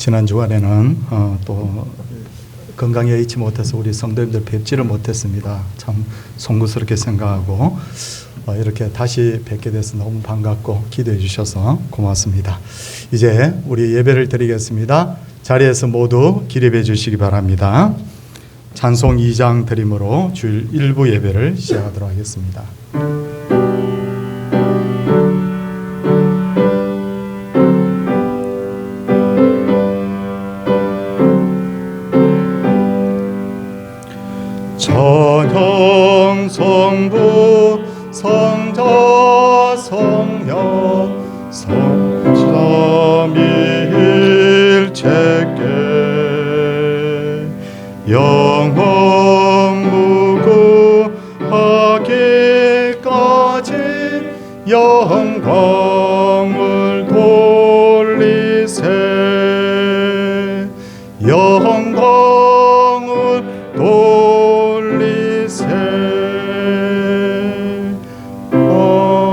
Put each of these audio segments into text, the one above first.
지난 주간에는 또 건강에 여의치 못해서 우리 성도님들 뵙지를 못했습니다. 참 송구스럽게 생각하고 이렇게 다시 뵙게 돼서 너무 반갑고 기도해 주셔서 고맙습니다. 이제 우리 예배를 드리겠습니다. 자리에서 모두 기립해 주시기 바랍니다. 찬송 2장 드림으로 주일 1부 예배를 시작하도록 하겠습니다. 천형 성부 성자 성령 삼위일체께 영원 무궁하기까지 영광을 돌리세 영광을 돌리세. 아멘.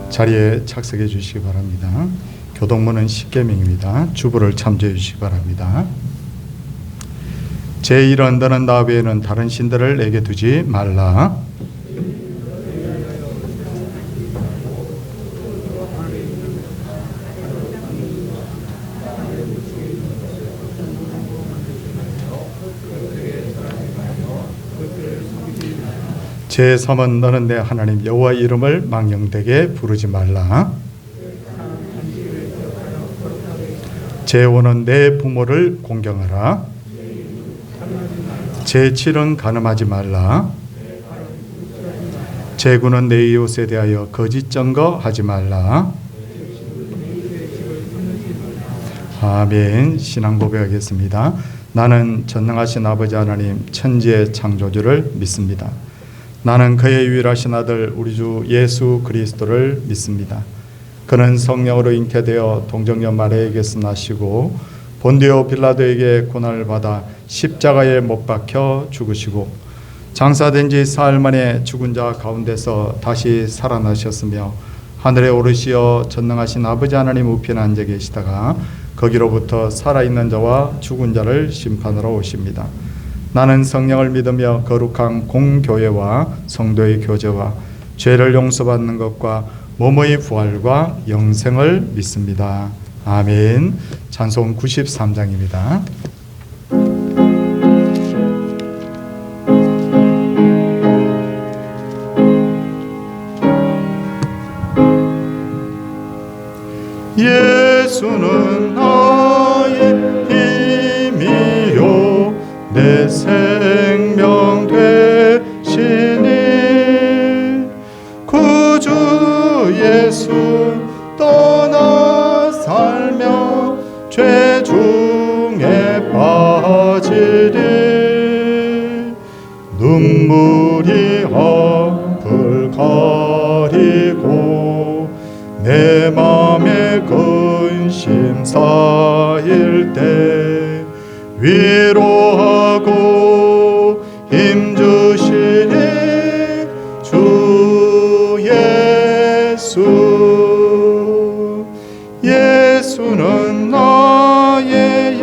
자리에 착석해 주시기 바랍니다. 교동문은 10계명입니다. 주부를 참조해 주시기 바랍니다. 제1은 너는 나 외에는 다른 신들을 내게 두지 말라. 제3은 너는 내 하나님 여호와 이름을 망령되게 부르지 말라. 제5는 내 부모를 공경하라. 제7은 간음하지 말라. 제9는 내 이웃에 대하여 거짓 증거하지 말라. 아멘. 신앙 고백하겠습니다. 나는 전능하신 아버지 하나님 천지의 창조주를 믿습니다. 나는 그의 유일하신 아들 우리 주 예수 그리스도를 믿습니다. 그는 성령으로 잉태되어 동정녀 마리아에게서 나시고 본디오 빌라도에게 고난을 받아 십자가에 못 박혀 죽으시고 장사된 지 사흘 만에 죽은 자 가운데서 다시 살아나셨으며 하늘에 오르시어 전능하신 아버지 하나님 우편에 앉아 계시다가 거기로부터 살아있는 자와 죽은 자를 심판하러 오십니다. 나는 성령을 믿으며 거룩한 공교회와 성도의 교제와 죄를 용서받는 것과 몸의 부활과 영생을 믿습니다. 아멘. 찬송 93장입니다. 예수는 나의 힘이요 내 생명 되시니 구주 예수 떠나 살며 죄 중에 빠지리 눈물이 앞을 가리고 내 맘에 근심 쌓일 때 위로하고 힘주시니 주 예수. 예수는 나의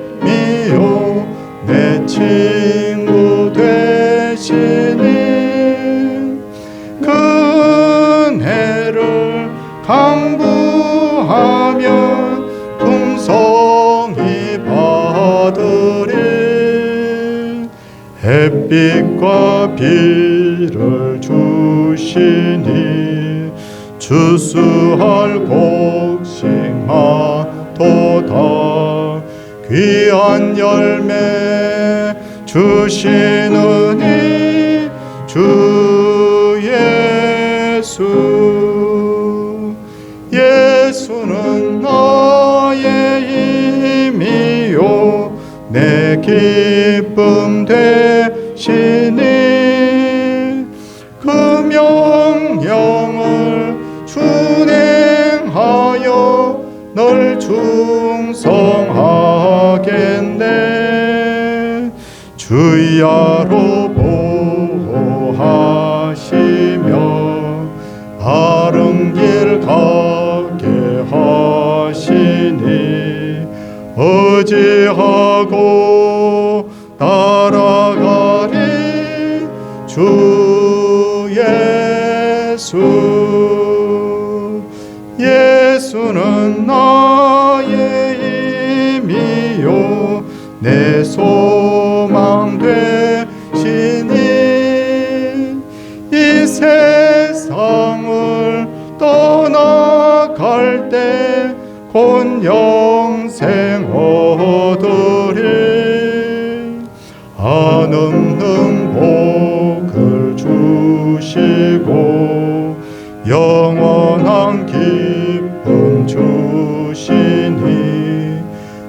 힘이요 내 친구 되시니 은혜를 강구하면 풍성히 받으리 햇빛과 비를 주시니 추수할 곡식마도다 귀한 열매 주시느니 주 예수. 예수는 나의 힘이요 내 기쁨 되시니 그 명령을 준행하여 널 충성하겠네. 주야로 보호하시며 바른 길 가 예수는 나의 힘이요 내 소망 되시니 이 세상을 떠나갈 때 곧 영생 얻으리 한없는 복을 주시고 영원한 기쁨 주시니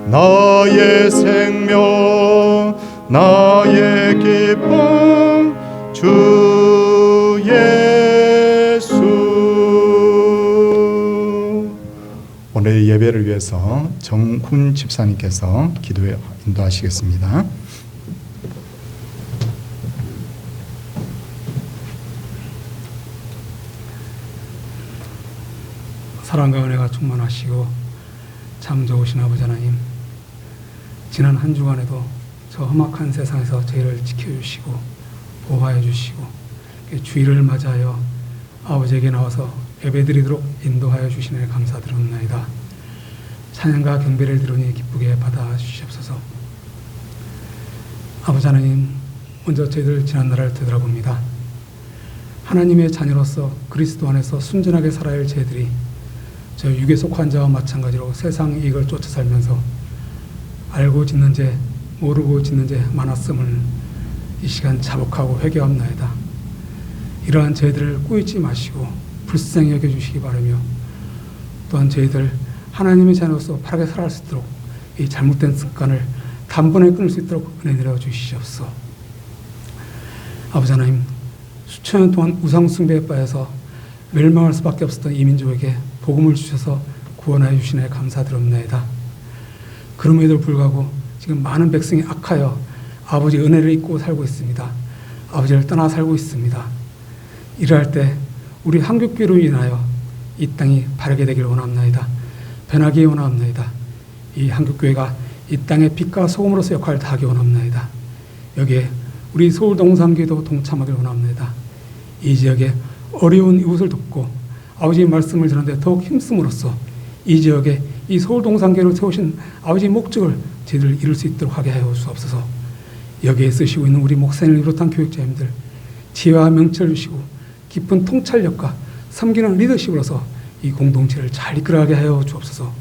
나의 생명 나의 기쁨 주 예수. 오늘 예배를 위해서 정훈 집사님께서 기도에 인도하시겠습니다. 사랑과 은혜가 충만하시고 참 좋으신 아버지 하나님, 지난 한 주간에도 저 험악한 세상에서 저희를 지켜주시고 보호하여 주시고 주일을 맞이하여 아버지에게 나와서 예배드리도록 인도하여 주시니 감사드립니다. 찬양과 경배를 드리니 기쁘게 받아주시옵소서. 아버지 하나님, 먼저 저희들 지난날을 되돌아봅니다. 하나님의 자녀로서 그리스도 안에서 순전하게 살아야 할 저희들이 저 육에 속한 자와 마찬가지로 세상 이익을 쫓아 살면서 알고 짓는 죄, 모르고 짓는 죄 많았음을 이 시간 자복하고 회개합나이다. 이러한 죄들을 꾸짖지 마시고 불쌍히 여겨주시기 바라며, 또한 저희들 하나님의 자녀로서 바르게 살아갈 수 있도록 이 잘못된 습관을 단번에 끊을 수 있도록 은혜 내려 주시옵소서. 아버지 하나님, 수천 년 동안 우상 숭배에 빠져서 멸망할 수밖에 없었던 이 민족에게 복음을 주셔서 구원하여 주시네 감사드립니다. 그럼에도 불구하고 지금 많은 백성이 악하여 아버지 은혜를 잊고 살고 있습니다. 아버지를 떠나 살고 있습니다. 이러할 때 우리 한국교회로 인하여 이 땅이 바르게 되기를 원합니다. 변하기 원합니다. 이 한국교회가 이 땅의 빛과 소금으로서 역할을 다하기 원합니다. 여기에 우리 서울 동산교회도 동참하기를 원합니다. 이 지역에 어려운 이웃을 돕고 아버지의 말씀을 전하는데 더욱 힘쓰므로써 이 지역에 이 서울 동산교회를 세우신 아버지의 목적을 저희들 이룰 수 있도록 하게 하여 주옵소서. 여기에 쓰시고 있는 우리 목사님을 비롯한 교육자님들 지혜와 명철을 주시고 깊은 통찰력과 섬기는 리더십으로서 이 공동체를 잘 이끌어가게 하여 주옵소서.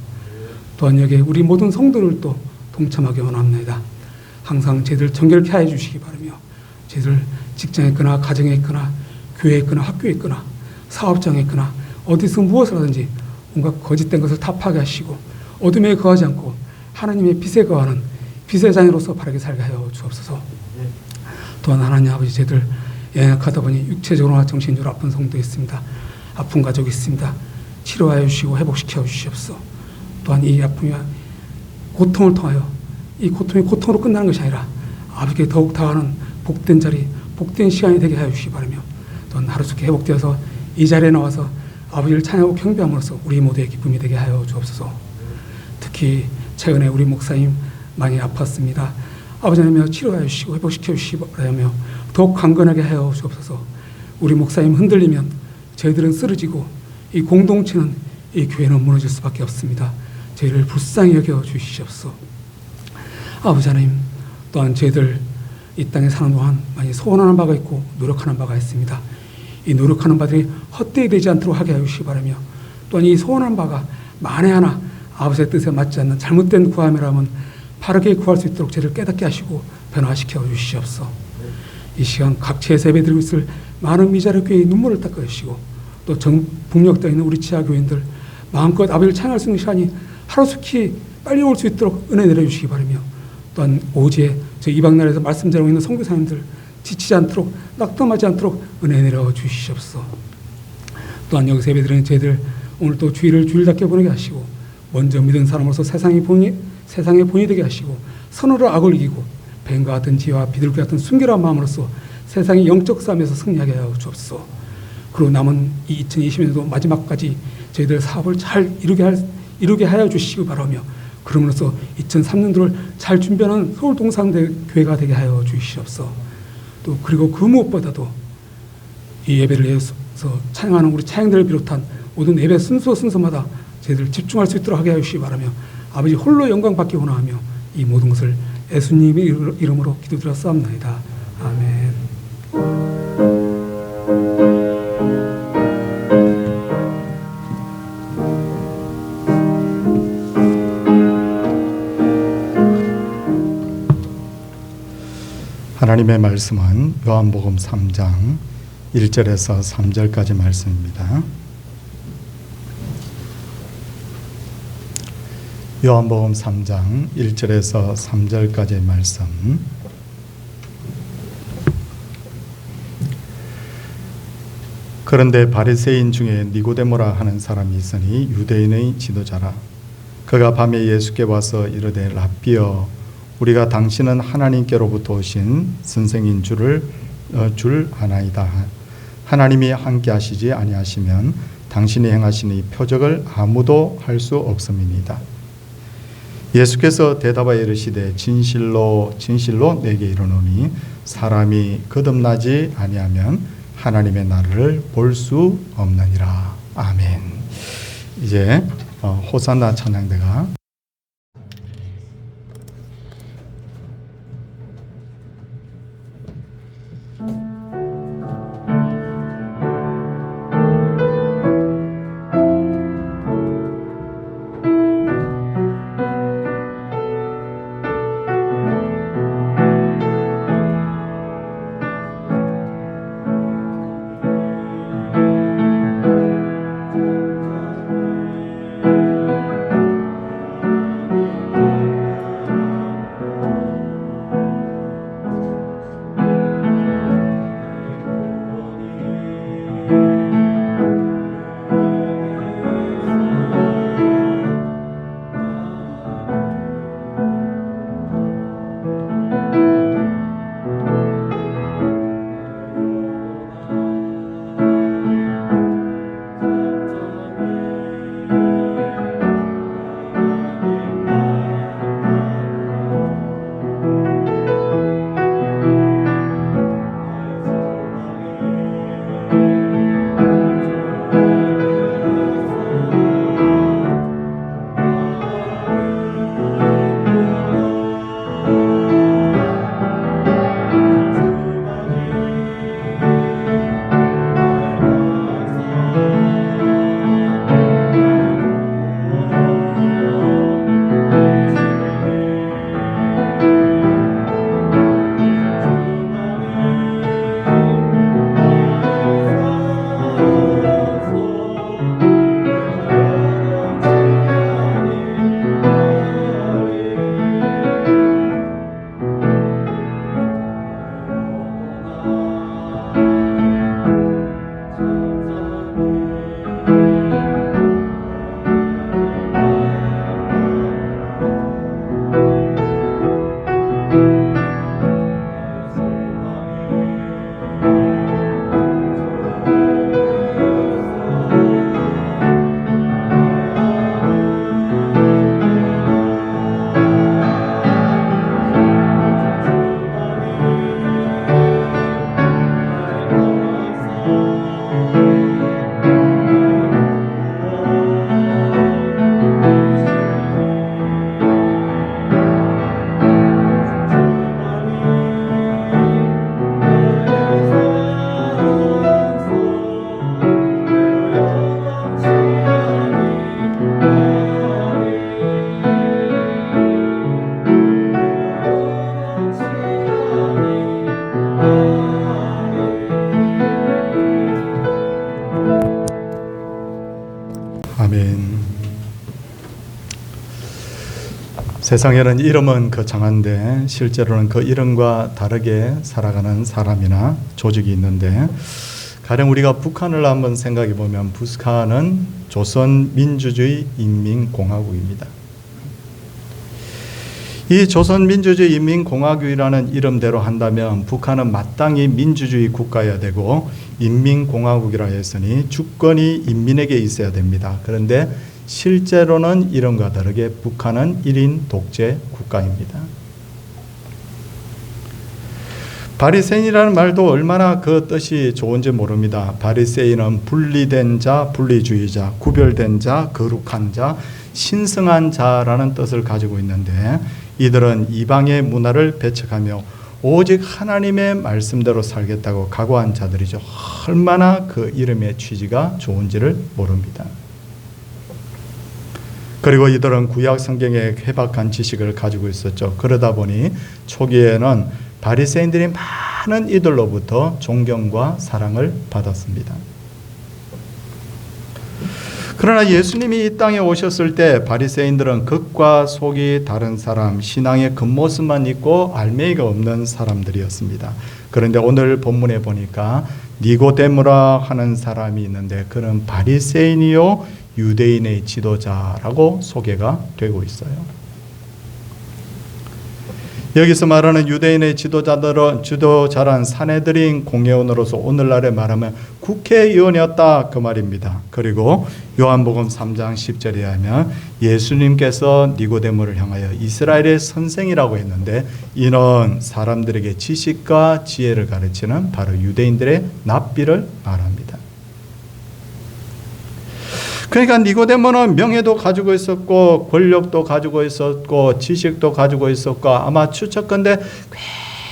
또한 여기에 우리 모든 성도들도 동참하기 원합니다. 항상 저희들 정결케 하여 주시기 바라며, 저희들 직장에 있거나 가정에 있거나 교회에 있거나 학교에 있거나 사업장에 있거나 어디서 무엇을 하든지 온갖 거짓된 것을 타파하게 하시고 어둠에 거하지 않고 하나님의 빛에 거하는 빛의 자녀로서 바르게 살게 하여 주옵소서. 또한 하나님 아버지, 저희들 연약하다 보니 육체적으로나 정신적으로 아픈 성도 있습니다. 아픈 가족이 있습니다. 치료하여 주시고 회복시켜 주시옵소서. 또한 이 아픔이 고통을 통하여 이 고통이 고통으로 끝나는 것이 아니라 아버지께 더욱 다가가는 복된 자리, 복된 시간이 되게 하여 주시기 바라며, 또한 하루속히 회복되어서 이 자리에 나와서 아버지를 찬양하고 경배함으로써 우리 모두의 기쁨이 되게 하여 주옵소서. 특히 최근에 우리 목사님 많이 아팠습니다. 아버지 하나님 치료하여 주시고 회복시켜 주시기 바라며 더욱 강건하게 하여 주옵소서. 우리 목사님 흔들리면 저희들은 쓰러지고 이 공동체는, 이 교회는 무너질 수밖에 없습니다. 저희를 불쌍히 여겨 주시옵소서. 아버지 하나님, 또한 저희들 이 땅에 사는 동안 많이 소원하는 바가 있고 노력하는 바가 있습니다. 이 노력하는 바들이 헛되이 되지 않도록 하게 하여 주시기 바라며, 또한 이 소원하는 바가 만에 하나 아버지의 뜻에 맞지 않는 잘못된 구함이라면 바르게 구할 수 있도록 저희를 깨닫게 하시고 변화시켜 주시옵소서. 이 시간 각처에서 예배드리고 있을 많은 미자리 교회의 눈물을 닦아주시고, 또 북녘에 있는 우리 지하 교인들 마음껏 아버지를 찬양할 수 있는 시간이 하루속히 빨리 올 수 있도록 은혜 내려주시기 바라며, 또한 오지에 저 이방나라에서 말씀 전하고 있는 선교사님들 지치지 않도록 낙담하지 않도록 은혜 내려 주시옵소서. 또한 여기서 예배드리는 저희들 오늘 또 주일을 주일답게 보내게 하시고, 먼저 믿은 사람으로서 세상의 본이 되게 하시고, 선으로 악을 이기고 뱀과 같은 지혜와 비둘기 같은 순결한 마음으로서 세상의 영적 싸움에서 승리하게 하여 주옵소서. 그리고 남은 이 2020년도 마지막까지 저희들 사업을 잘 이루게 하여 주시기 바라며, 그러므로써 2003년도를 잘 준비하는 서울 동산교회가 되게 하여 주시옵소서. 또 그리고 그 무엇보다도 이 예배를 찬양하는 우리 찬양들을 비롯한 모든 예배 순서마다 저희들 집중할 수 있도록 하게 하시기 바라며 아버지 홀로 영광 받기 원하며 이 모든 것을 예수님의 이름으로 기도드렸사옵나이다. 아멘. 하나님의 말씀은 요한복음 3장 1절에서 3절까지 말씀입니다. 요한복음 3장 1절에서 3절까지 말씀. 그런데 바리새인 중에 니고데모라 하는 사람이 있으니 유대인의 지도자라. 그가 밤에 예수께 와서 이르되 랍비여, 우리가 당신은 하나님께로부터 오신 선생인 줄 아나이다. 하나님이 함께 하시지 아니하시면 당신이 행하신 이 표적을 아무도 할 수 없음이니이다. 예수께서 대답하여 이르시되 진실로 내게 이르노니 사람이 거듭나지 아니하면 하나님의 나라를 볼 수 없느니라. 아멘. 이제 호산나 찬양대가 세상에는 이름은 거창한데 실제로는 그 이름과 다르게 살아가는 사람이나 조직이 있는데, 가령 우리가 북한을 한번 생각해 보면 북한은 조선민주주의 인민공화국입니다. 이 조선민주주의 인민공화국이라는 이름대로 한다면 북한은 마땅히 민주주의 국가여야 되고 인민공화국이라 했으니 주권이 인민에게 있어야 됩니다. 그런데 실제로는 이름과 다르게 북한은 1인 독재 국가입니다. 바리새인이라는 말도 얼마나 그 뜻이 좋은지 모릅니다. 바리새인은 분리된 자, 분리주의자, 구별된 자, 거룩한 자, 신성한 자라는 뜻을 가지고 있는데, 이들은 이방의 문화를 배척하며 오직 하나님의 말씀대로 살겠다고 각오한 자들이죠. 얼마나 그 이름의 취지가 좋은지를 모릅니다. 그리고 이들은 구약 성경의 해박한 지식을 가지고 있었죠. 그러다 보니 초기에는 바리새인들이 많은 이들로부터 존경과 사랑을 받았습니다. 그러나 예수님이 이 땅에 오셨을 때 바리새인들은 겉과 속이 다른 사람, 신앙의 겉모습만 있고 알맹이가 없는 사람들이었습니다. 그런데 오늘 본문에 보니까 니고데모라 하는 사람이 있는데, 그는 바리새인이요 유대인의 지도자라고 소개가 되고 있어요. 여기서 말하는 유대인의 지도자란 사내들인 공회원으로서 오늘날에 말하면 국회의원이었다, 그 말입니다. 그리고 요한복음 3장 10절에 하면 예수님께서 니고데모를 향하여 이스라엘의 선생이라고 했는데, 이는 사람들에게 지식과 지혜를 가르치는 바로 유대인들의 납비를 말합니다. 그러니까 니고데모는 명예도 가지고 있었고 권력도 가지고 있었고 지식도 가지고 있었고 아마 추측컨대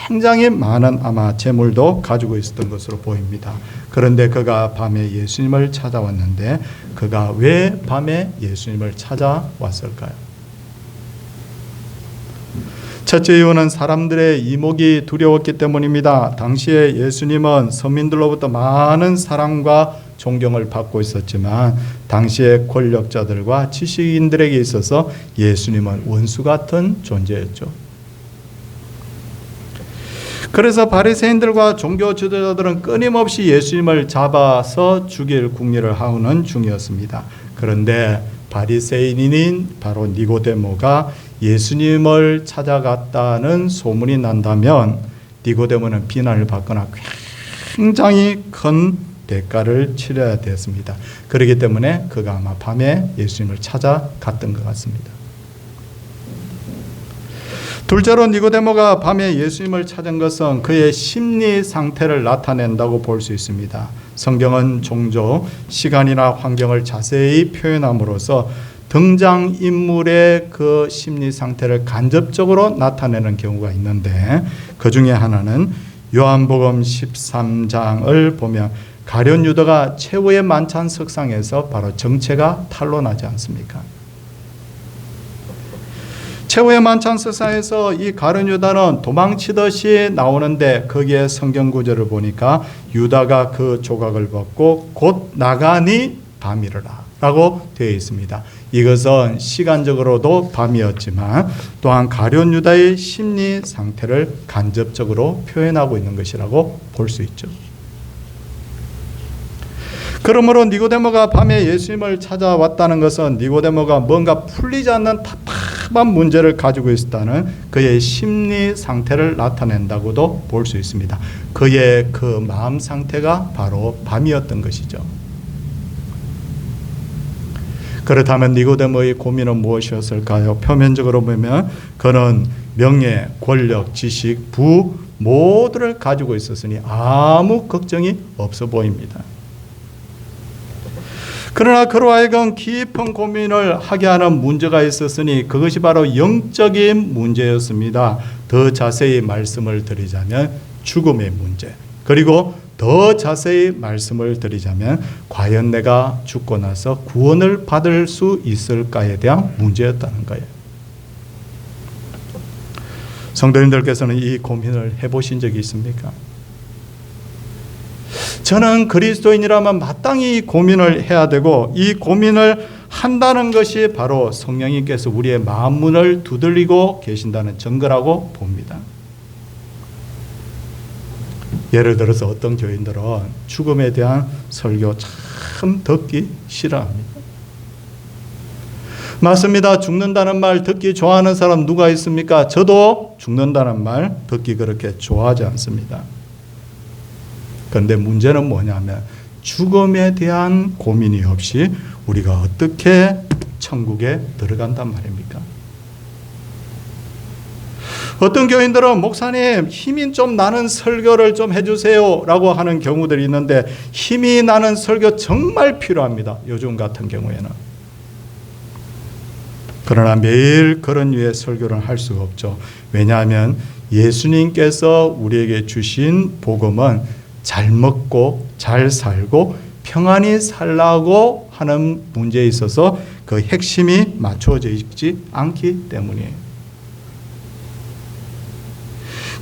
굉장히 많은 아마 재물도 가지고 있었던 것으로 보입니다. 그런데 그가 밤에 예수님을 찾아왔는데, 그가 왜 밤에 예수님을 찾아왔을까요? 첫째 이유는 사람들의 이목이 두려웠기 때문입니다. 당시에 예수님은 서민들로부터 많은 사랑과 존경을 받고 있었지만 당시의 권력자들과 지식인들에게 있어서 예수님은 원수 같은 존재였죠. 그래서 바리새인들과 종교 지도자들은 끊임없이 예수님을 잡아서 죽일 궁리를 하는 중이었습니다. 그런데 바리새인인 바로 니고데모가 예수님을 찾아갔다는 소문이 난다면 니고데모는 비난을 받거나 굉장히 큰 대가를 치러야 되었습니다. 그렇기 때문에 그가 아마 밤에 예수님을 찾아갔던 것 같습니다. 둘째로 니고데모가 밤에 예수님을 찾은 것은 그의 심리 상태를 나타낸다고 볼 수 있습니다. 성경은 종종 시간이나 환경을 자세히 표현함으로써 등장인물의 그 심리 상태를 간접적으로 나타내는 경우가 있는데, 그 중에 하나는 요한복음 13장을 보면 가룟 유다가 최후의 만찬 석상에서 바로 정체가 탄로나지 않습니까? 최후의 만찬 석상에서 이 가룟 유다는 도망치듯이 나오는데, 거기에 성경 구절을 보니까 유다가 그 조각을 벗고 곧 나가니 밤이르라 라고 되어 있습니다. 이것은 시간적으로도 밤이었지만 또한 가룟 유다의 심리 상태를 간접적으로 표현하고 있는 것이라고 볼 수 있죠. 그러므로 니고데모가 밤에 예수님을 찾아왔다는 것은 니고데모가 뭔가 풀리지 않는 답답한 문제를 가지고 있었다는 그의 심리 상태를 나타낸다고도 볼 수 있습니다. 그의 그 마음 상태가 바로 밤이었던 것이죠. 그렇다면 니고데모의 고민은 무엇이었을까요? 표면적으로 보면 그는 명예, 권력, 지식, 부 모두를 가지고 있었으니 아무 걱정이 없어 보입니다. 그러나 그로 하여금 깊은 고민을 하게 하는 문제가 있었으니 그것이 바로 영적인 문제였습니다. 더 자세히 말씀을 드리자면 죽음의 문제, 그리고 더 자세히 말씀을 드리자면 과연 내가 죽고 나서 구원을 받을 수 있을까에 대한 문제였다는 거예요. 성도님들께서는 이 고민을 해보신 적이 있습니까? 저는 그리스도인이라면 마땅히 고민을 해야 되고, 이 고민을 한다는 것이 바로 성령님께서 우리의 마음 문을 두들리고 계신다는 증거라고 봅니다. 예를 들어서 어떤 교인들은 죽음에 대한 설교 참 듣기 싫어합니다. 맞습니다. 죽는다는 말 듣기 좋아하는 사람 누가 있습니까? 저도 죽는다는 말 듣기 그렇게 좋아하지 않습니다. 그런데 문제는 뭐냐면 죽음에 대한 고민이 없이 우리가 어떻게 천국에 들어간단 말입니까? 어떤 교인들은 목사님 힘이 좀 나는 설교를 좀 해주세요 라고 하는 경우들이 있는데 힘이 나는 설교 정말 필요합니다. 요즘 같은 경우에는. 그러나 매일 그런 위에 설교를 할 수가 없죠. 왜냐하면 예수님께서 우리에게 주신 복음은 잘 먹고 잘 살고 평안히 살라고 하는 문제에 있어서 그 핵심이 맞춰져 있지 않기 때문이에요.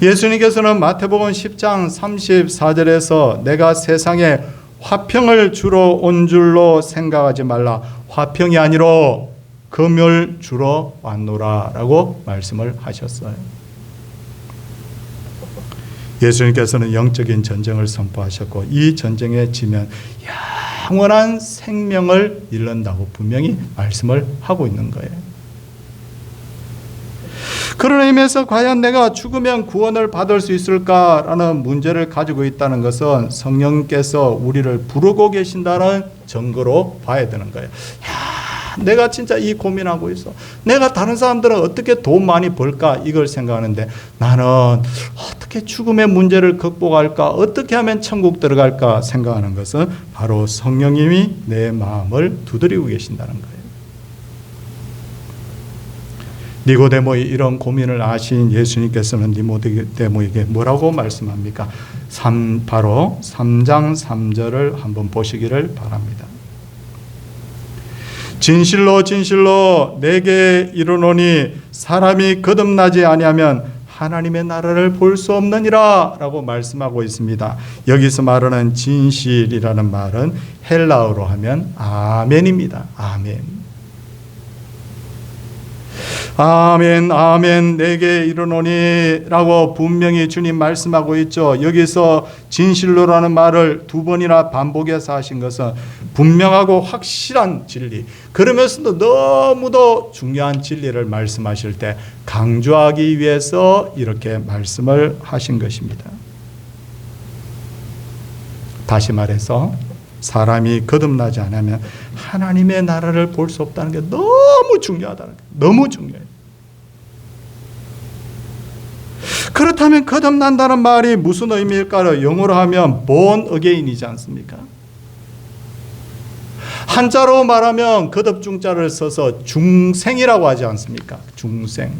예수님께서는 마태복음 10장 34절에서 내가 세상에 화평을 주러 온 줄로 생각하지 말라. 화평이 아니라 금을 주러 왔노라 라고 말씀을 하셨어요. 예수님께서는 영적인 전쟁을 선포하셨고 이 전쟁에 지면 영원한 생명을 잃는다고 분명히 말씀을 하고 있는 거예요. 그런 의미에서 과연 내가 죽으면 구원을 받을 수 있을까라는 문제를 가지고 있다는 것은 성령께서 우리를 부르고 계신다는 증거로 봐야 되는 거예요. 내가 진짜 이 고민하고 있어. 내가 다른 사람들은 어떻게 돈 많이 벌까 이걸 생각하는데 나는 어떻게 죽음의 문제를 극복할까, 어떻게 하면 천국 들어갈까 생각하는 것은 바로 성령님이 내 마음을 두드리고 계신다는 거예요. 니고데모의 이런 고민을 아신 예수님께서는 니고데모에게 뭐라고 말씀합니까? 바로 3장 3절을 한번 보시기를 바랍니다. 진실로 진실로 내게 이르노니 사람이 거듭나지 아니하면 하나님의 나라를 볼 수 없느니라 라고 말씀하고 있습니다. 여기서 말하는 진실이라는 말은 헬라어로 하면 아멘입니다. 아멘. 아멘 아멘 내게 이르노니 라고 분명히 주님 말씀하고 있죠. 여기서 진실로라는 말을 두 번이나 반복해서 하신 것은 분명하고 확실한 진리, 그러면서도 너무도 중요한 진리를 말씀하실 때 강조하기 위해서 이렇게 말씀을 하신 것입니다. 다시 말해서 사람이 거듭나지 않으면 하나님의 나라를 볼 수 없다는 게 너무 중요하다는 거예요. 너무 중요해요. 그렇다면 거듭난다는 말이 무슨 의미일까요? 영어로 하면 born again이지 않습니까? 한자로 말하면 거듭중자를 써서 중생이라고 하지 않습니까? 중생.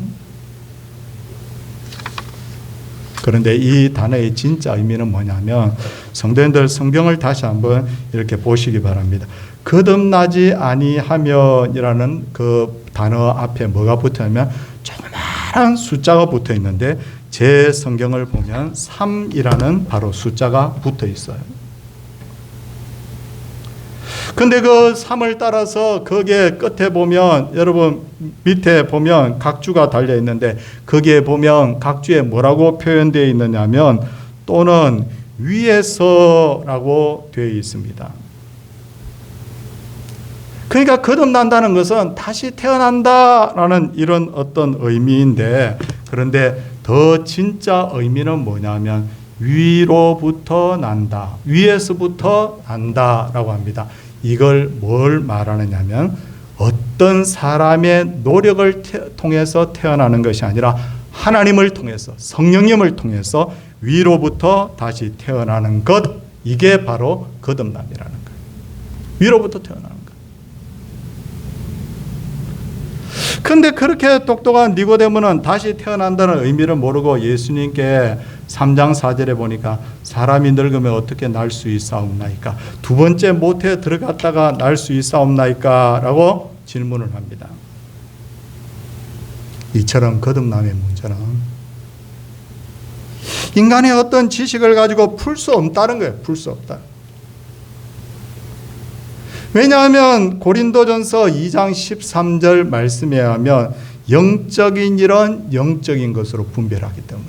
그런데 이 단어의 진짜 의미는 뭐냐면 성도님들 성경을 다시 한번 이렇게 보시기 바랍니다. 거듭나지 아니하면이라는 그 단어 앞에 뭐가 붙어있냐면 조그마한 숫자가 붙어 있는데 제 성경을 보면 3이라는 바로 숫자가 붙어 있어요. 근데 그 3을 따라서 거기에 끝에 보면 여러분 밑에 보면 각주가 달려 있는데 거기에 보면 각주에 뭐라고 표현되어 있느냐면 또는 위에서라고 되어 있습니다. 그러니까 거듭난다는 것은 다시 태어난다라는 이런 어떤 의미인데 그런데 더 진짜 의미는 뭐냐면 위로부터 난다, 위에서부터 난다라고 합니다. 이걸 뭘 말하느냐면 어떤 사람의 노력을 통해서 태어나는 것이 아니라 하나님을 통해서 성령님을 통해서 위로부터 다시 태어나는 것, 이게 바로 거듭남이라는 거예요. 위로부터 태어나는 거예요. 근데 그렇게 똑똑한 니고데모는 다시 태어난다는 의미를 모르고 예수님께 3장 4절에 보니까 사람이 늙으면 어떻게 날 수 있사옵나이까? 두 번째 모태에 들어갔다가 날 수 있사옵나이까? 라고 질문을 합니다. 이처럼 거듭남의 문제는 인간의 어떤 지식을 가지고 풀 수 없다는 거예요. 풀 수 없다. 왜냐하면 고린도전서 2장 13절 말씀에 하면 영적인 일은 영적인 것으로 분별하기 때문에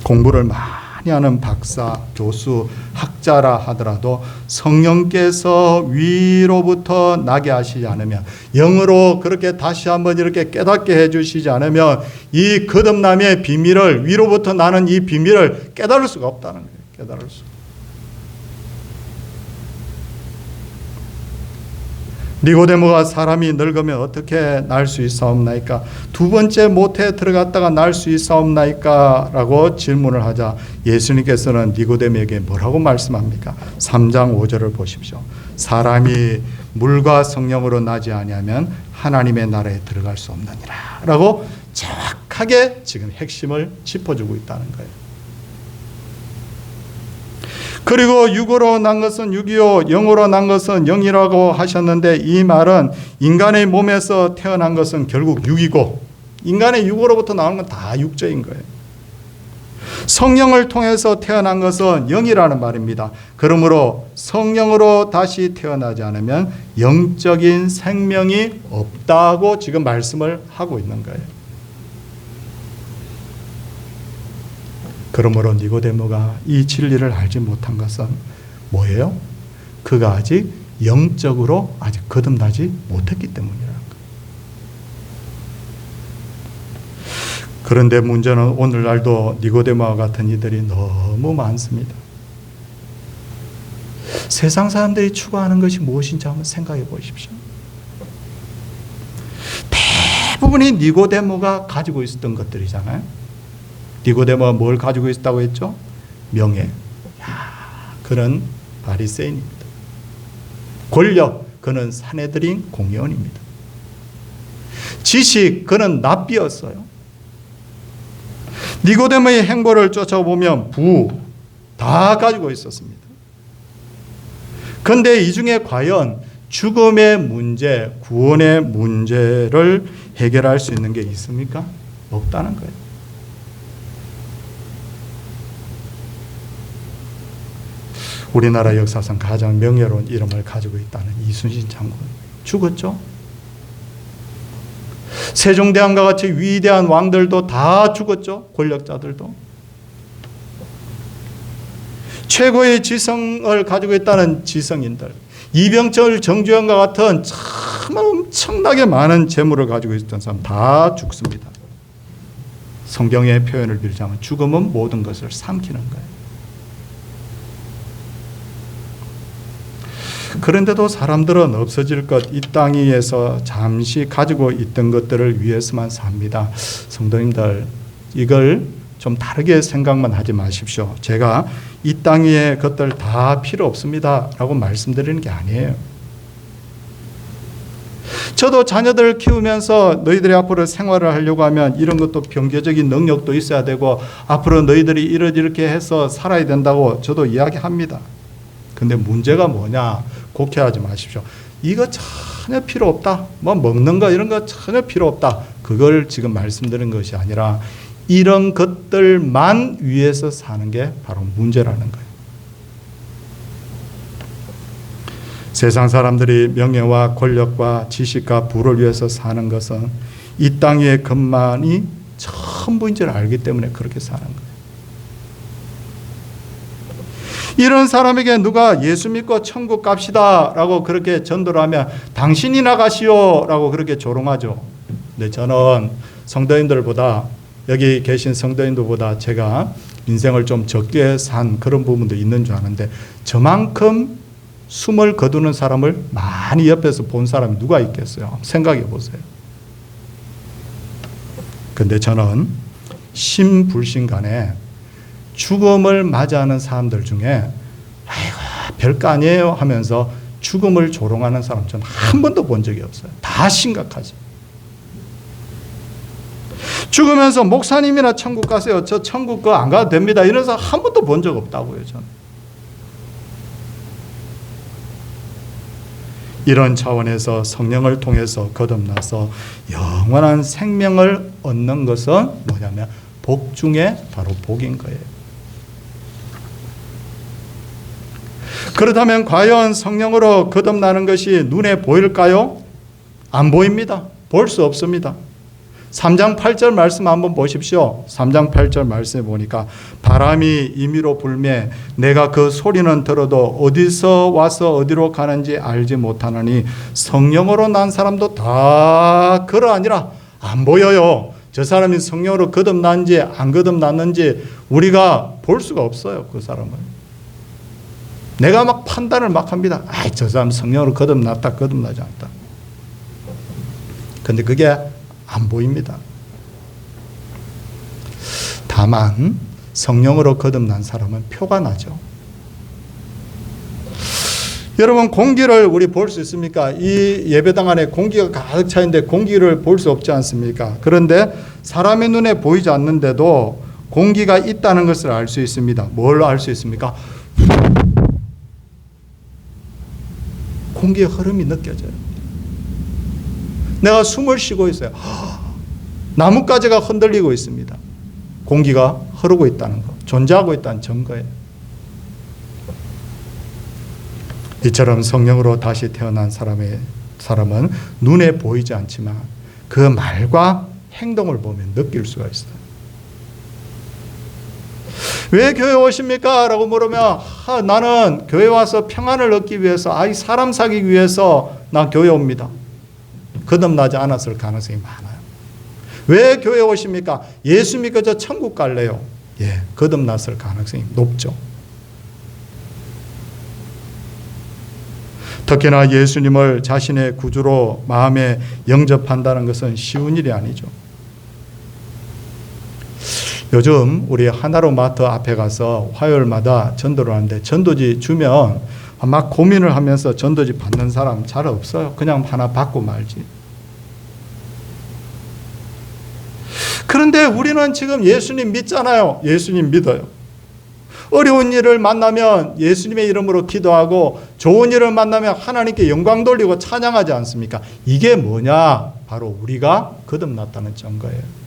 공부를 많이 하는 박사, 교수, 학자라 하더라도 성령께서 위로부터 나게 하시지 않으면 영으로 그렇게 다시 한번 이렇게 깨닫게 해주시지 않으면 이 거듭남의 비밀을 위로부터 나는 이 비밀을 깨달을 수가 없다는 거예요. 깨달을 수. 니고데모가 사람이 늙으면 어떻게 날 수 있사옵나이까? 두 번째 모태에 들어갔다가 날 수 있사옵나이까? 라고 질문을 하자 예수님께서는 니고데모에게 뭐라고 말씀합니까? 3장 5절을 보십시오. 사람이 물과 성령으로 나지 아니하면 하나님의 나라에 들어갈 수 없느니라 라고 정확하게 지금 핵심을 짚어주고 있다는 거예요. 그리고 육으로 난 것은 육이요 영으로 난 것은 영이라고 하셨는데, 이 말은 인간의 몸에서 태어난 것은 결국 육이고 인간의 육으로부터 나오는 건 다 육적인 거예요. 성령을 통해서 태어난 것은 영이라는 말입니다. 그러므로 성령으로 다시 태어나지 않으면 영적인 생명이 없다고 지금 말씀을 하고 있는 거예요. 그러므로 니고데모가 이 진리를 알지 못한 것은 뭐예요? 그가 아직 영적으로 아직 거듭나지 못했기 때문이라는 거예요. 그런데 문제는 오늘날도 니고데모와 같은 이들이 너무 많습니다. 세상 사람들이 추구하는 것이 무엇인지 한번 생각해 보십시오. 대부분이 니고데모가 가지고 있었던 것들이잖아요. 니고데모가 뭘 가지고 있다고 했죠? 명예. 그는 바리새인입니다. 권력, 그는 산헤드린 공의원입니다. 지식, 그는 납비였어요. 니고데모의 행보를 쫓아보면 부 다 가지고 있었습니다. 그런데 이 중에 과연 죽음의 문제, 구원의 문제를 해결할 수 있는 게 있습니까? 없다는 거예요. 우리나라 역사상 가장 명예로운 이름을 가지고 있다는 이순신 장군 죽었죠. 세종대왕과 같이 위대한 왕들도 다 죽었죠. 권력자들도. 최고의 지성을 가지고 있다는 지성인들, 이병철, 정주영과 같은 참 엄청나게 많은 재물을 가지고 있었던 사람 다 죽습니다. 성경의 표현을 빌자면 죽음은 모든 것을 삼키는 거예요. 그런데도 사람들은 없어질 것, 이 땅 위에서 잠시 가지고 있던 것들을 위해서만 삽니다. 성도님들, 이걸 좀 다르게 생각만 하지 마십시오. 제가 이 땅 위의 것들 다 필요 없습니다 라고 말씀드리는 게 아니에요. 저도 자녀들 키우면서 너희들이 앞으로 생활을 하려고 하면 이런 것도 경제적인 능력도 있어야 되고 앞으로 너희들이 이렇게 해서 살아야 된다고 저도 이야기합니다. 근데 문제가 뭐냐? 곡해하지 마십시오. 이거 전혀 필요 없다. 뭐 먹는 거 이런 거 전혀 필요 없다. 그걸 지금 말씀드리는 것이 아니라 이런 것들만 위해서 사는 게 바로 문제라는 거예요. 세상 사람들이 명예와 권력과 지식과 부를 위해서 사는 것은 이 땅 위의 것만이 전부인 줄 알기 때문에 그렇게 사는 거예요. 이런 사람에게 누가 예수 믿고 천국 갑시다 라고 그렇게 전도를 하면 당신이 나가시오 라고 그렇게 조롱하죠. 근데 저는 성도인들보다, 여기 계신 성도인들보다 제가 인생을 좀 적게 산 그런 부분도 있는 줄 아는데 저만큼 숨을 거두는 사람을 많이 옆에서 본 사람이 누가 있겠어요? 생각해 보세요. 근데 저는 신불신 간에 죽음을 맞이하는 사람들 중에 아이고 별거 아니에요 하면서 죽음을 조롱하는 사람 저는 한 번도 본 적이 없어요. 다 심각하지. 죽으면서 목사님이나 천국 가세요. 저 천국 거 안 가도 됩니다. 이런 사람 한 번도 본 적 없다고요. 저는. 이런 차원에서 성령을 통해서 거듭나서 영원한 생명을 얻는 것은 뭐냐면 복 중에 바로 복인 거예요. 그렇다면 과연 성령으로 거듭나는 것이 눈에 보일까요? 안 보입니다. 볼 수 없습니다. 3장 8절 말씀 한번 보십시오. 3장 8절 말씀에 보니까 바람이 임의로 불매 내가 그 소리는 들어도 어디서 와서 어디로 가는지 알지 못하느니 성령으로 난 사람도 다 그러하니라. 안 보여요. 저 사람이 성령으로 거듭났는지 안 거듭났는지 우리가 볼 수가 없어요. 그 사람을. 내가 막 판단을 막 합니다. 저 사람 성령으로 거듭났다, 거듭나지 않다. 근데 그게 안 보입니다. 다만 성령으로 거듭난 사람은 표가 나죠. 여러분, 공기를 우리 볼 수 있습니까? 이 예배당 안에 공기가 가득 차 있는데 공기를 볼 수 없지 않습니까? 그런데 사람의 눈에 보이지 않는데도 공기가 있다는 것을 알 수 있습니다. 뭘 알 수 있습니까? 공기의 흐름이 느껴져요. 내가 숨을 쉬고 있어요. 나뭇가지가 흔들리고 있습니다. 공기가 흐르고 있다는 것, 존재하고 있다는 증거예요. 이처럼 성령으로 다시 태어난 사람은 눈에 보이지 않지만 그 말과 행동을 보면 느낄 수가 있어요. 왜 교회 오십니까? 라고 물으면 나는 교회 와서 평안을 얻기 위해서, 사람 사귀기 위해서 난 교회 옵니다. 거듭나지 않았을 가능성이 많아요. 왜 교회 오십니까? 예수 믿고 저 천국 갈래요. 거듭났을 가능성이 높죠. 특히나 예수님을 자신의 구주로 마음에 영접한다는 것은 쉬운 일이 아니죠. 요즘 우리 하나로마트 앞에 가서 화요일마다 전도를 하는데 전도지 주면 막 고민을 하면서 전도지 받는 사람 잘 없어요. 그냥 하나 받고 말지. 그런데 우리는 지금 예수님 믿잖아요. 예수님 믿어요. 어려운 일을 만나면 예수님의 이름으로 기도하고 좋은 일을 만나면 하나님께 영광 돌리고 찬양하지 않습니까? 이게 뭐냐? 바로 우리가 거듭났다는 증거예요.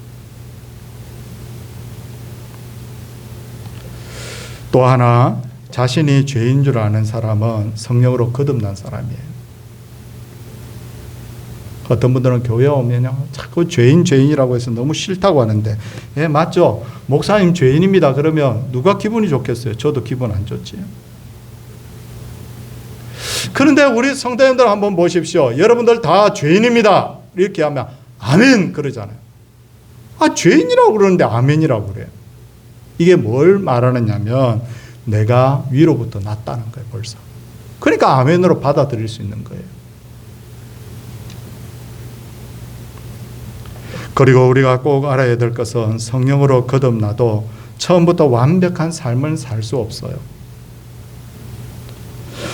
또 하나, 자신이 죄인 줄 아는 사람은 성령으로 거듭난 사람이에요. 어떤 분들은 교회 오면요, 자꾸 죄인이라고 해서 너무 싫다고 하는데, 맞죠? 목사님 죄인입니다. 그러면 누가 기분이 좋겠어요? 저도 기분 안 좋지. 그런데 우리 성도님들 한번 보십시오. 여러분들 다 죄인입니다. 이렇게 하면 아멘 그러잖아요. 죄인이라고 그러는데 아멘이라고 그래요. 이게 뭘 말하느냐면 내가 위로부터 났다는 거예요, 벌써. 그러니까 아멘으로 받아들일 수 있는 거예요. 그리고 우리가 꼭 알아야 될 것은 성령으로 거듭나도 처음부터 완벽한 삶을 살 수 없어요.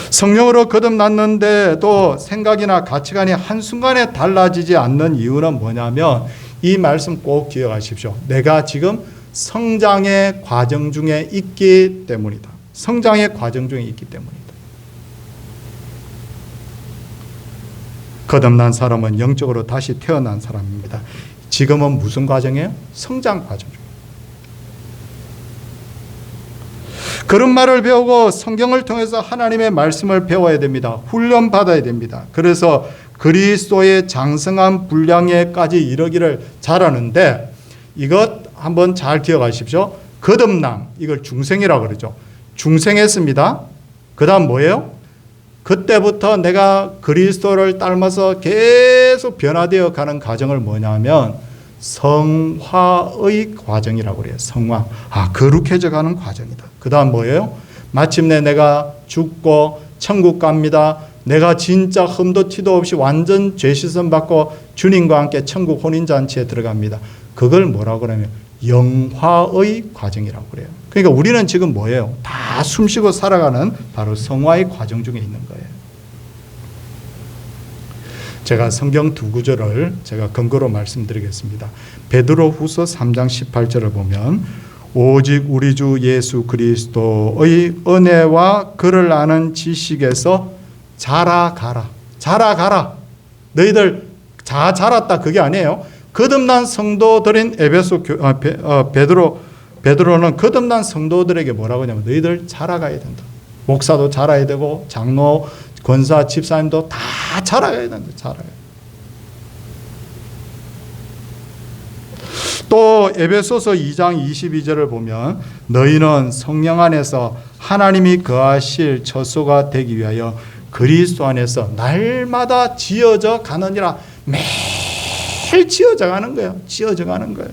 성령으로 거듭났는데도 생각이나 가치관이 한순간에 달라지지 않는 이유는 뭐냐면 이 말씀 꼭 기억하십시오. 내가 지금 성장의 과정 중에 있기 때문이다. 성장의 과정 중에 있기 때문이다. 거듭난 사람은 영적으로 다시 태어난 사람입니다. 지금은 무슨 과정이에요? 성장 과정 중이에요. 그런 말을 배우고 성경을 통해서 하나님의 말씀을 배워야 됩니다. 훈련받아야 됩니다. 그래서 그리스도의 장성한 분량에까지 이르기를 잘하는데 이것 한번 잘 기억하십시오. 거듭남, 이걸 중생이라고 그러죠. 중생했습니다. 그 다음 뭐예요? 그때부터 내가 그리스도를 닮아서 계속 변화되어 가는 과정을 뭐냐면 성화의 과정이라고 그래요. 성화. 거룩해져 가는 과정이다. 그 다음 뭐예요? 마침내 내가 죽고 천국 갑니다. 내가 진짜 흠도 티도 없이 완전 죄 씻음 받고 주님과 함께 천국 혼인잔치에 들어갑니다. 그걸 뭐라고 그러면 영화의 과정이라고 그래요. 그러니까 우리는 지금 뭐예요? 다 숨쉬고 살아가는 바로 성화의 과정 중에 있는 거예요. 제가 성경 두 구절을 제가 근거로 말씀드리겠습니다. 베드로후서 3장 18절을 보면 오직 우리 주 예수 그리스도의 은혜와 그를 아는 지식에서 자라가라. 자라가라. 너희들 자랐다 그게 아니에요. 거듭난 성도들인 베드로는 거듭난 성도들에게 뭐라고 하냐면 너희들 자라가야 된다. 목사도 자라야 되고 장로, 권사, 집사님도 다 자라가야 된다. 자라가야. 또 에베소서 2장 22절을 보면 너희는 성령 안에서 하나님이 거하실 처소가 되기 위하여 그리스도 안에서 날마다 지어져 가느니라. 매일 지어져 가는 거예요. 지어져 가는 거예요.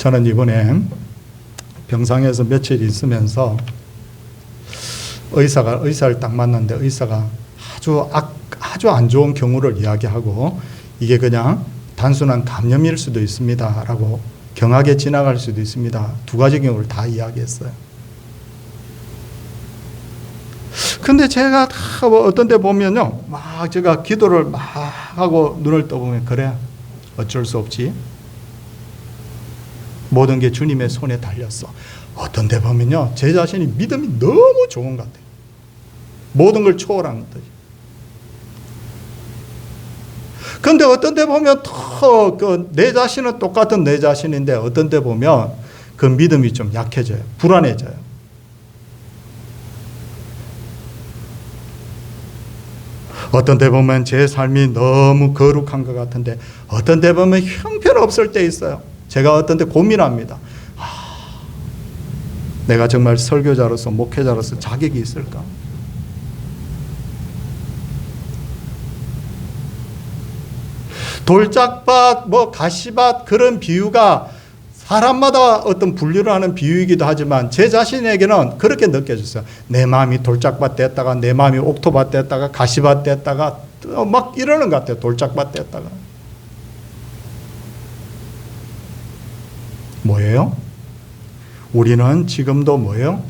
저는 이번에 병상에서 며칠 있으면서 의사를 딱 만났는데 의사가 아주 안 좋은 경우를 이야기하고 이게 그냥 단순한 감염일 수도 있습니다 라고 경하게 지나갈 수도 있습니다. 두 가지 경우를 다 이야기했어요. 근데 제가 어떤 데 보면요, 막 제가 기도를 막 하고 눈을 떠보면 그래, 어쩔 수 없지. 모든 게 주님의 손에 달렸어. 어떤 데 보면요, 제 자신이 믿음이 너무 좋은 것 같아요. 모든 걸 초월한 것들이. 근데 어떤 데 보면 내 자신은 똑같은 내 자신인데 어떤 데 보면 그 믿음이 좀 약해져요. 불안해져요. 어떤 데 보면 제 삶이 너무 거룩한 것 같은데 어떤 데 보면 형편없을 때 있어요. 제가 어떤 데 고민합니다. 내가 정말 설교자로서 목회자로서 자격이 있을까? 돌짝밭, 가시밭 그런 비유가 사람마다 어떤 분류를 하는 비유이기도 하지만 제 자신에게는 그렇게 느껴졌어요. 내 마음이 돌짝밭 됐다가 내 마음이 옥토밭 됐다가 가시밭 됐다가 막 이러는 것 같아요. 돌짝밭 됐다가. 뭐예요? 우리는 지금도 뭐예요?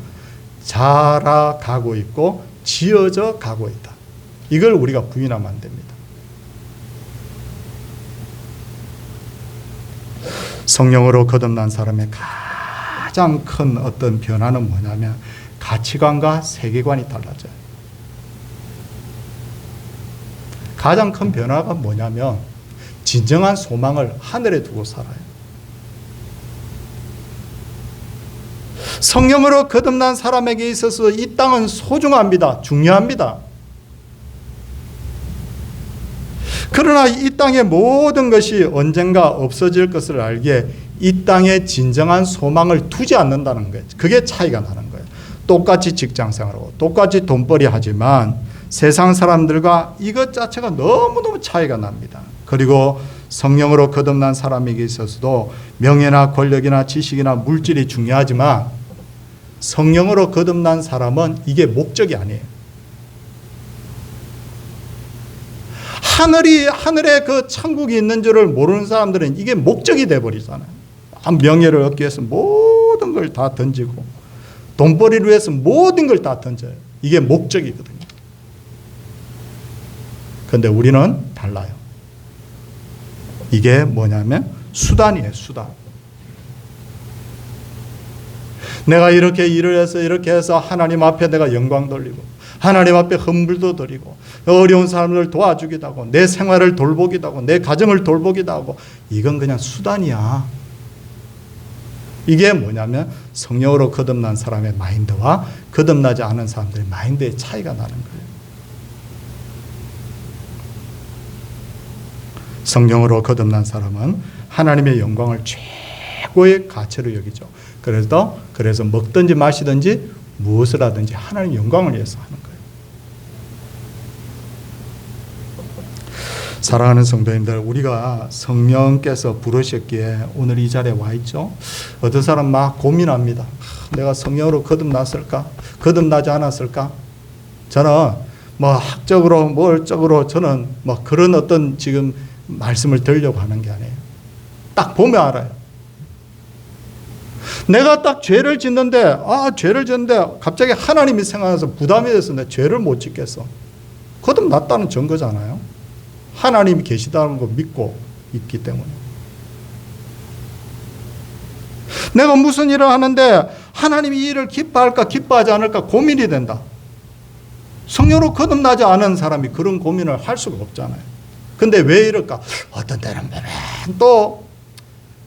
자라가고 있고 지어져 가고 있다. 이걸 우리가 부인하면 안 됩니다. 성령으로 거듭난 사람의 가장 큰 어떤 변화는 뭐냐면 가치관과 세계관이 달라져요. 가장 큰 변화가 뭐냐면 진정한 소망을 하늘에 두고 살아요. 성령으로 거듭난 사람에게 있어서 이 땅은 소중합니다. 중요합니다. 그러나 이 땅의 모든 것이 언젠가 없어질 것을 알기에 이 땅에 진정한 소망을 두지 않는다는 거예요. 그게 차이가 나는 거예요. 똑같이 직장 생활하고 똑같이 돈벌이 하지만 세상 사람들과 이것 자체가 너무너무 차이가 납니다. 그리고 성령으로 거듭난 사람에게 있어서도 명예나 권력이나 지식이나 물질이 중요하지만 성령으로 거듭난 사람은 이게 목적이 아니에요. 하늘에 그 천국이 있는 줄을 모르는 사람들은 이게 목적이 돼버리잖아요. 명예를 얻기 위해서 모든 걸 다 던지고 돈벌이를 위해서 모든 걸 다 던져요. 이게 목적이거든요. 그런데 우리는 달라요. 이게 뭐냐면 수단이에요. 수단. 내가 이렇게 일을 해서 이렇게 해서 하나님 앞에 내가 영광 돌리고 하나님 앞에 헌물도 드리고 어려운 사람을 도와주기도 하고 내 생활을 돌보기도 하고 내 가정을 돌보기도 하고 이건 그냥 수단이야. 이게 뭐냐면 성령으로 거듭난 사람의 마인드와 거듭나지 않은 사람들의 마인드의 차이가 나는 거예요. 성령으로 거듭난 사람은 하나님의 영광을 최고의 가치로 여기죠. 그래서 먹든지 마시든지 무엇을 하든지 하나님 영광을 위해서 하는 거예요. 사랑하는 성도님들, 우리가 성령께서 부르셨기에 오늘 이 자리에 와 있죠. 어떤 사람 막 고민합니다. 내가 성령으로 거듭났을까? 거듭나지 않았을까? 저는 학적으로 뭘적으로 저는 그런 어떤 지금 말씀을 드리려고 하는 게 아니에요. 딱 보면 알아요. 내가 딱 죄를 짓는데 갑자기 하나님이 생각나서 부담이 돼서 내 죄를 못 짓겠어. 거듭났다는 증거잖아요. 하나님이 계시다는 거 믿고 있기 때문에. 내가 무슨 일을 하는데 하나님이 이 일을 기뻐할까 기뻐하지 않을까 고민이 된다. 성령으로 거듭나지 않은 사람이 그런 고민을 할 수가 없잖아요. 근데 왜 이럴까? 어떤 때는 또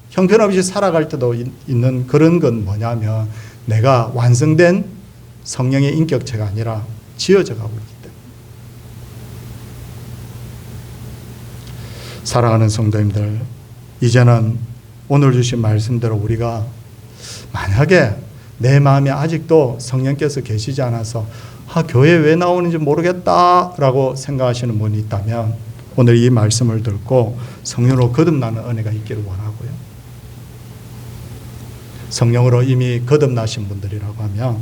형편없이 살아갈 때도 있는 그런 건 뭐냐면 내가 완성된 성령의 인격체가 아니라 지어져 가고 있기 때문에. 사랑하는 성도님들, 이제는 오늘 주신 말씀대로 우리가 만약에 내 마음에 아직도 성령께서 계시지 않아서 교회 왜 나오는지 모르겠다라고 생각하시는 분이 있다면 오늘 이 말씀을 듣고 성령으로 거듭나는 은혜가 있기를 원하고요. 성령으로 이미 거듭나신 분들이라고 하면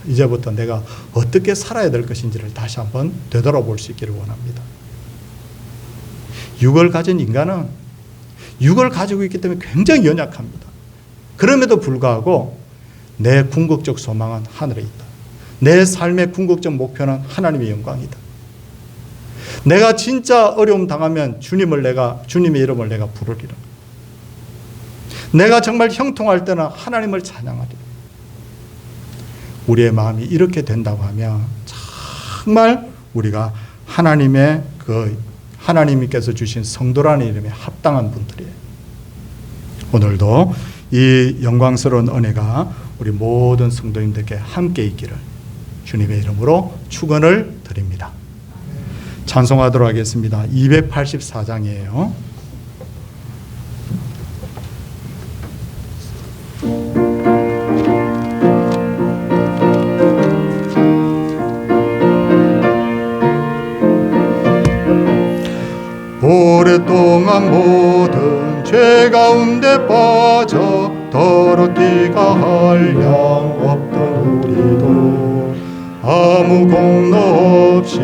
이제부터 내가 어떻게 살아야 될 것인지를 다시 한번 되돌아볼 수 있기를 원합니다. 육을 가진 인간은 육을 가지고 있기 때문에 굉장히 연약합니다. 그럼에도 불구하고 내 궁극적 소망은 하늘에 있다. 내 삶의 궁극적 목표는 하나님의 영광이다. 내가 진짜 어려움 당하면 주님의 이름을 내가 부르리라. 내가 정말 형통할 때는 하나님을 찬양하리라. 우리의 마음이 이렇게 된다고 하면 정말 우리가 하나님께서 주신 성도라는 이름에 합당한 분들이에요. 오늘도 이 영광스러운 은혜가 우리 모든 성도님들께 함께 있기를 주님의 이름으로 축원을 드립니다. 찬송하도록 하겠습니다. 284장이에요. 오랫동안 모든 죄 가운데 빠져 더럽기가 한량 없던 우리도 아무 공로 없이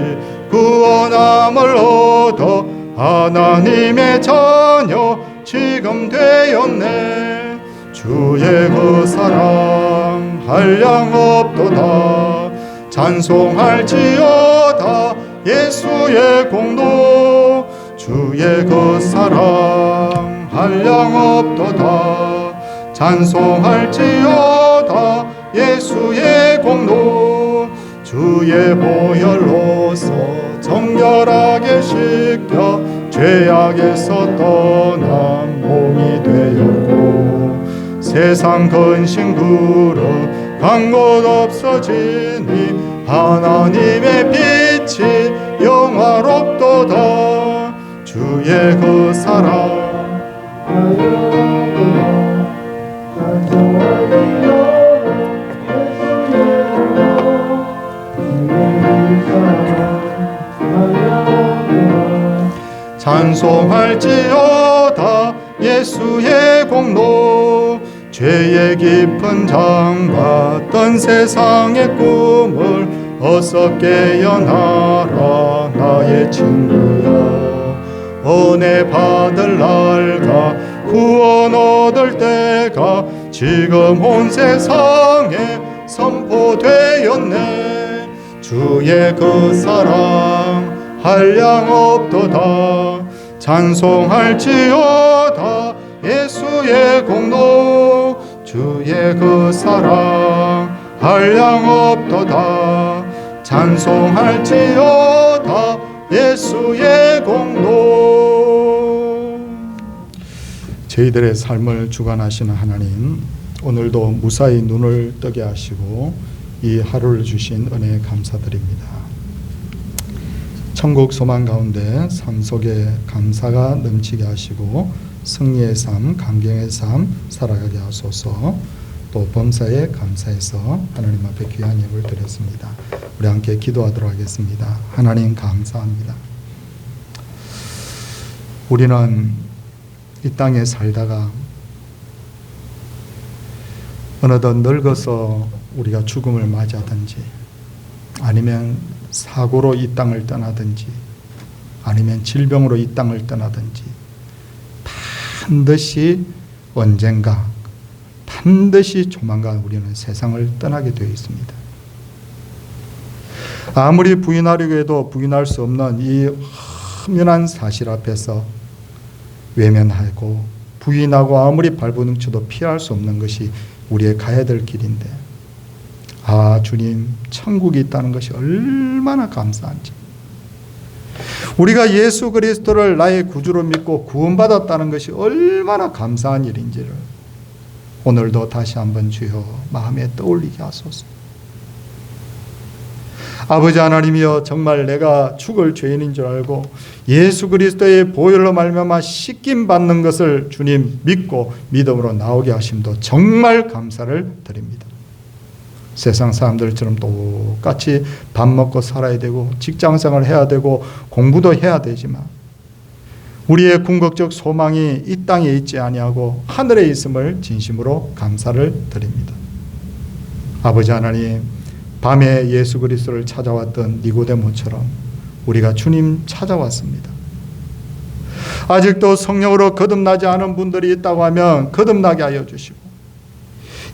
구원함을 얻어 하나님의 자녀 지금 되었네. 주의 그 사랑 한량 없도다. 찬송할지어다 예수의 공로. 주의 그 사랑 한량 없도다. 찬송할지어다 예수의 공로. 주의 보혈로서 정결하게 씻겨 죄악에서 떠난 몸이 되었고 세상 근심 그릇 간 곳 없어지니 하나님의 빛이 영화롭도다. 주의 그 사랑 찬송할지어다 예수의 공로. 죄의 깊은 잠갔던 세상의 꿈을 어서 깨어나라 나의 친구야. 은혜 받을 날과 구원 얻을 때가 지금 온 세상에 선포되었네. 주의 그 사랑 한량 없도다. 찬송할지어다 예수의 공로. 주의 그 사랑 한량 없도다. 찬송할지어다 예수의 공로. 저희들의 삶을 주관하시는 하나님, 오늘도 무사히 눈을 뜨게 하시고 이 하루를 주신 은혜에 감사드립니다. 천국 소망 가운데 삶 속에 감사가 넘치게 하시고 승리의 삶, 감격의 삶 살아가게 하소서. 또 범사에 감사해서 하나님 앞에 귀한 예물 드렸습니다. 우리 함께 기도하도록 하겠습니다. 하나님 감사합니다. 우리는 이 땅에 살다가 어느덧 늙어서 우리가 죽음을 맞이하든지 아니면 사고로 이 땅을 떠나든지 아니면 질병으로 이 땅을 떠나든지 반드시 언젠가 반드시 조만간 우리는 세상을 떠나게 되어 있습니다. 아무리 부인하려고 해도 부인할 수 없는 이 험연한 사실 앞에서 외면하고 부인하고 아무리 발버둥쳐도 피할 수 없는 것이 우리의 가야 될 길인데, 아 주님, 천국이 있다는 것이 얼마나 감사한지, 우리가 예수 그리스도를 나의 구주로 믿고 구원받았다는 것이 얼마나 감사한 일인지를 오늘도 다시 한번 주여 마음에 떠올리게 하소서. 아버지 하나님이여, 정말 내가 죽을 죄인인 줄 알고 예수 그리스도의 보혈로 말미암아 씻김 받는 것을 주님 믿고 믿음으로 나오게 하심도 정말 감사를 드립니다. 세상 사람들처럼 똑같이 밥 먹고 살아야 되고 직장생활을 해야 되고 공부도 해야 되지만 우리의 궁극적 소망이 이 땅에 있지 아니하고 하늘에 있음을 진심으로 감사를 드립니다. 아버지 하나님, 밤에 예수 그리스도를 찾아왔던 니고데모처럼 우리가 주님 찾아왔습니다. 아직도 성령으로 거듭나지 않은 분들이 있다고 하면 거듭나게 하여 주시고,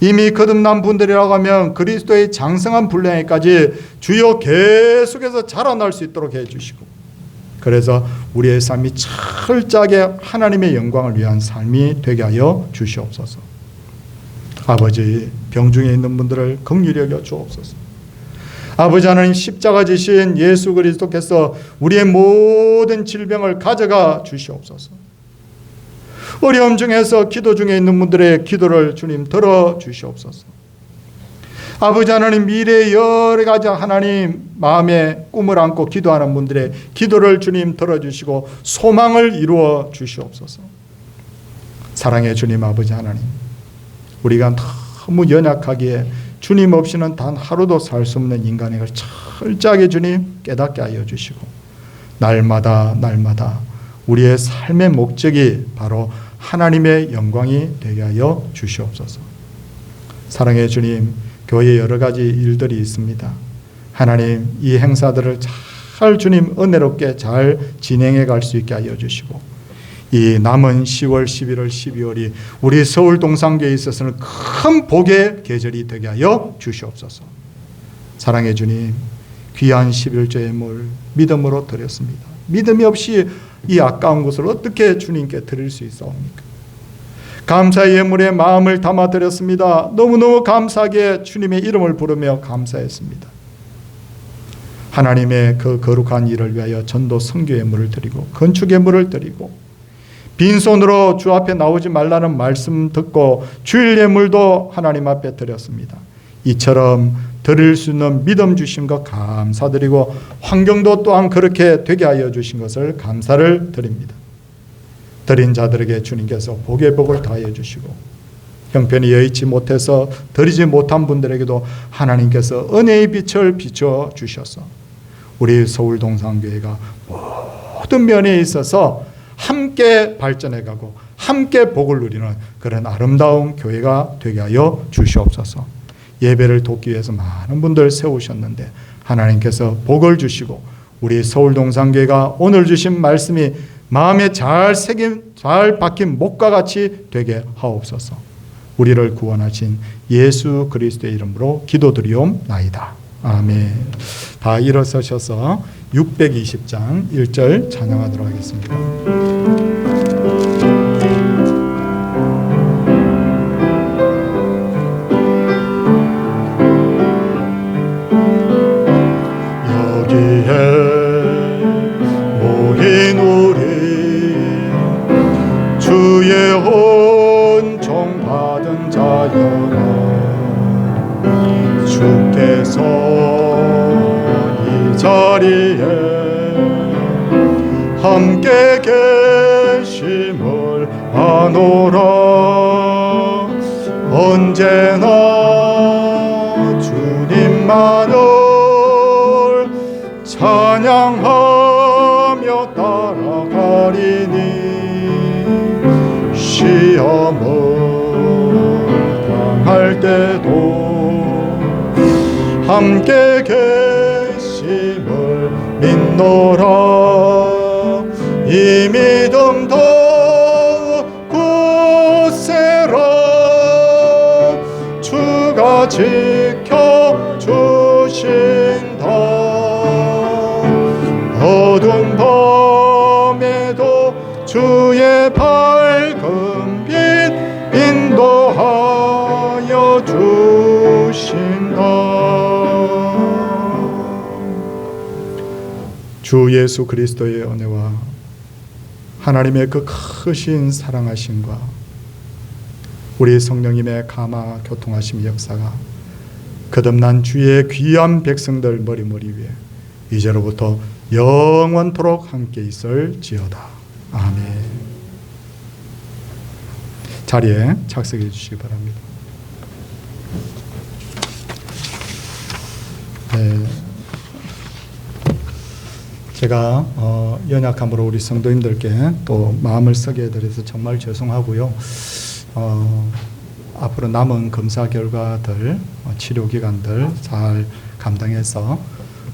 이미 거듭난 분들이라고 하면 그리스도의 장성한 분량에까지 주여 계속해서 자라날 수 있도록 해주시고, 그래서 우리의 삶이 철저하게 하나님의 영광을 위한 삶이 되게 하여 주시옵소서. 아버지, 병중에 있는 분들을 긍휼히 여겨 주옵소서. 아버지 하나님, 십자가 지신 예수 그리스도께서 우리의 모든 질병을 가져가 주시옵소서. 어려움 중에서 기도 중에 있는 분들의 기도를 주님 들어 주시옵소서. 아버지 하나님, 미래의 여러 가지 하나님 마음에 꿈을 안고 기도하는 분들의 기도를 주님 들어주시고 소망을 이루어 주시옵소서. 사랑의 주님 아버지 하나님, 우리가 너무 연약하기에 주님 없이는 단 하루도 살 수 없는 인간의 걸 철저하게 주님 깨닫게 하여 주시고, 날마다 우리의 삶의 목적이 바로 하나님의 영광이 되게 하여 주시옵소서. 사랑의 주님, 교회에 여러 가지 일들이 있습니다. 하나님, 이 행사들을 잘 주님 은혜롭게 잘 진행해 갈 수 있게 하여 주시고, 이 남은 10월, 11월, 12월이 우리 서울 동산교회에 있어서는 큰 복의 계절이 되게 하여 주시옵소서. 사랑의 주님, 귀한 11조의 물 믿음으로 드렸습니다. 믿음이 없이 이 아까운 것을 어떻게 주님께 드릴 수 있사옵니까? 감사의 예물에 마음을 담아 드렸습니다. 너무너무 감사하게 주님의 이름을 부르며 감사했습니다. 하나님의 그 거룩한 일을 위하여 전도 선교 예물을 드리고 건축 예물을 드리고, 빈손으로 주 앞에 나오지 말라는 말씀 듣고 주일 예물도 하나님 앞에 드렸습니다. 이처럼 드릴 수 있는 믿음 주신 것 감사드리고, 환경도 또한 그렇게 되게 하여 주신 것을 감사를 드립니다. 드린 자들에게 주님께서 복의 복을 다하여 주시고, 형편이 여의치 못해서 드리지 못한 분들에게도 하나님께서 은혜의 빛을 비춰 주셔서 우리 서울 동산교회가 모든 면에 있어서 함께 발전해가고 함께 복을 누리는 그런 아름다운 교회가 되게 하여 주시옵소서. 예배를 돕기 위해서 많은 분들 세우셨는데 하나님께서 복을 주시고, 우리 서울 동산교회가 오늘 주신 말씀이 마음에 잘 박힌 목과 같이 되게 하옵소서. 우리를 구원하신 예수 그리스도의 이름으로 기도드리옵나이다. 아멘. 다 일어서셔서 620장 1절 찬양하도록 하겠습니다. 주의 온종 받은 자여라, 주께서 이 자리에 함께 계심을 아노라. 언제나 주님만을 찬양하며 따라가리니, 시험을 당할 때도 함께 계심을 믿노라. 이 믿음 더욱 굳세라. 주가 지켜주신다. 어두운 밤에도 주의 밝은 빛 인도하여 주신다. 주 예수 그리스도의 은혜와 하나님의 그 크신 사랑하심과 우리 성령님의 감화 교통하심 역사가 거듭난 주의 귀한 백성들 머리 위에 이제로부터 영원토록 함께 있을지어다. 아멘. 자리에 착석해 주시기 바랍니다. 네. 제가 연약함으로 우리 성도님들께 또 마음을 쓰게 해드려서 정말 죄송하고요. 앞으로 남은 검사 결과들, 치료 기간들 잘 감당해서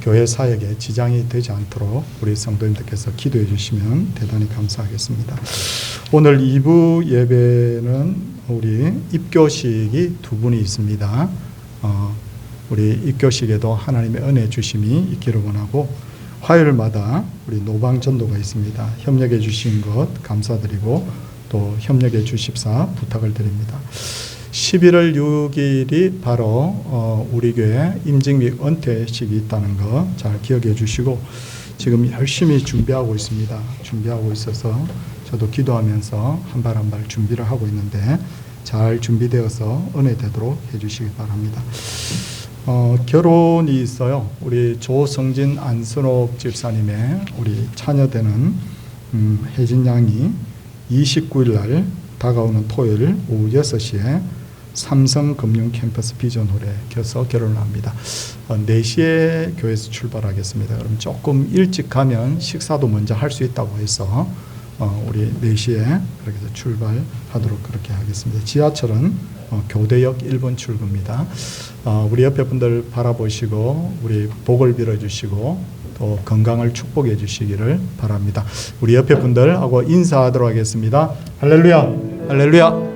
교회 사역에 지장이 되지 않도록 우리 성도님들께서 기도해 주시면 대단히 감사하겠습니다. 오늘 2부 예배는 우리 입교식이 두 분이 있습니다. 우리 입교식에도 하나님의 은혜 주심이 있기를 원하고, 화요일마다 우리 노방전도가 있습니다. 협력해 주신 것 감사드리고 또 협력해 주십사 부탁을 드립니다. 11월 6일이 바로 우리 교회 임직 및 은퇴식이 있다는 거 잘 기억해 주시고, 지금 열심히 준비하고 있습니다. 준비하고 있어서 저도 기도하면서 한 발 한 발 준비를 하고 있는데 잘 준비되어서 은혜되도록 해주시기 바랍니다. 결혼이 있어요. 우리 조성진 안선옥 집사님의 우리 자녀되는 혜진 양이 29일 날 다가오는 토요일 오후 6시에 삼성금융캠퍼스 비전홀에 껴서 결혼을 합니다. 4시에 교회에서 출발하겠습니다. 그럼 조금 일찍 가면 식사도 먼저 할 수 있다고 해서 우리 4시에 그렇게 해서 출발하도록 그렇게 하겠습니다. 지하철은 교대역 1번 출구입니다. 우리 옆에 분들 바라보시고 우리 복을 빌어주시고 또 건강을 축복해 주시기를 바랍니다. 우리 옆에 분들하고 인사하도록 하겠습니다. 할렐루야, 할렐루야.